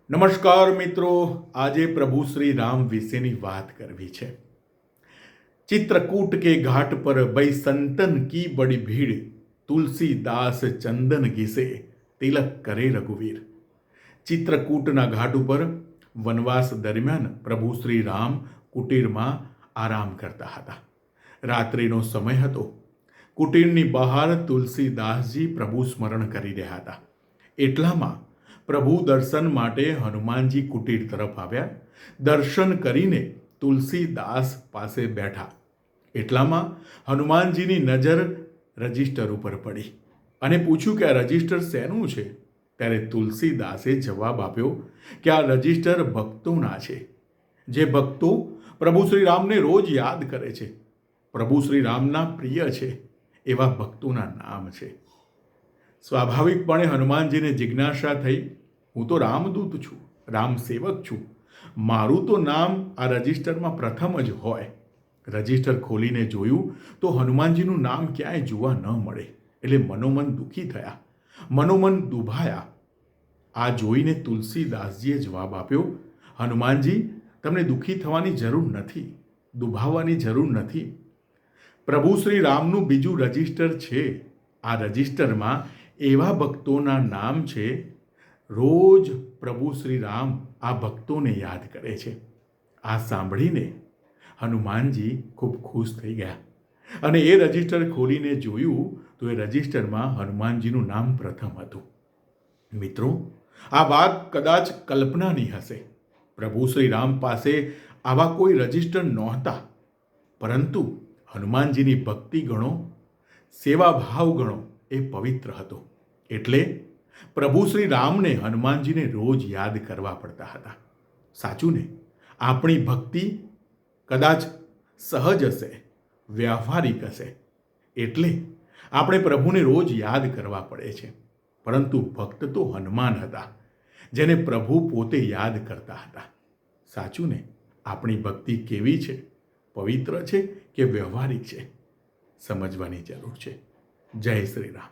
નમસ્કાર મિત્રો, આજે પ્રભુ શ્રી રામ વિશેની વાત કરવી છે। चित्रकूट के घाट पर बई संतन की बड़ी भीड़, तुलसीदास चंदन घिसे तिलक करे रघुवीर। ચિત્રકૂટના ઘાટ ઉપર વનવાસ દરમિયાન પ્રભુ શ્રી રામ કુટીરમાં આરામ કરતા હતા। રાત્રિનો સમય હતો। કુટીરની બહાર તુલસીદાસજી પ્રભુ સ્મરણ કરી રહ્યા હતા। એટલામાં પ્રભુ દર્શન માટે હનુમાનજી કુટીર તરફ આવ્યા। દર્શન કરીને તુલસીદાસ પાસે બેઠા। એટલામાં હનુમાનજીની નજર રજિસ્ટર ઉપર પડી અને પૂછ્યું કે આ રજિસ્ટર શેનું છે? ત્યારે તુલસીદાસે જવાબ આપ્યો કે આ રજિસ્ટર ભક્તોના છે, જે ભક્તો પ્રભુ શ્રી રામને રોજ યાદ કરે છે, પ્રભુ શ્રી રામના પ્રિય છે એવા ભક્તોના નામ છે। સ્વાભાવિકપણે હનુમાનજીને જિજ્ઞાસા થઈ, હું તો રામદૂત છું, રામ સેવક છું, મારું તો નામ આ રજિસ્ટરમાં પ્રથમ જ હોય। રજિસ્ટર ખોલીને જોયું તો હનુમાનજીનું નામ ક્યાંય જોવા ન મળે, એટલે મનોમન દુઃખી થયા, મનોમન દુભાયા। આ જોઈને તુલસીદાસજીએ જવાબ આપ્યો, હનુમાનજી, તમને દુઃખી થવાની જરૂર નથી, દુભાવવાની જરૂર નથી। પ્રભુ શ્રી રામનું બીજું રજિસ્ટર છે। આ રજિસ્ટરમાં એવા ભક્તોના નામ છે, રોજ પ્રભુ શ્રી રામ આ ભક્તોને યાદ કરે છે। આ સાંભળીને હનુમાનજી ખૂબ ખુશ થઈ ગયા અને એ રજિસ્ટર ખોલીને જોયું તો એ રજિસ્ટરમાં હનુમાનજીનું નામ પ્રથમ હતું। મિત્રો, આ વાત કદાચ કલ્પનાની હશે। પ્રભુ શ્રી રામ પાસે આવા કોઈ રજિસ્ટર નહોતા, પરંતુ હનુમાનજીની ભક્તિ ગણો, સેવાભાવ ગણો એ પવિત્ર હતો, એટલે પ્રભુ શ્રી રામને હનુમાનજીને રોજ યાદ કરવા પડતા હતા। સાચું ને? આપણી ભક્તિ કદાચ સહજ હશે, વ્યવહારિક હશે, એટલે આપણે પ્રભુને રોજ યાદ કરવા પડે છે, પરંતુ ભક્ત તો હનુમાન હતા, જેને પ્રભુ પોતે યાદ કરતા હતા। સાચું ને? આપણી ભક્તિ કેવી છે? પવિત્ર છે કે વ્યવહારિક છે? સમજવાની જરૂર છે। જય શ્રી રામ।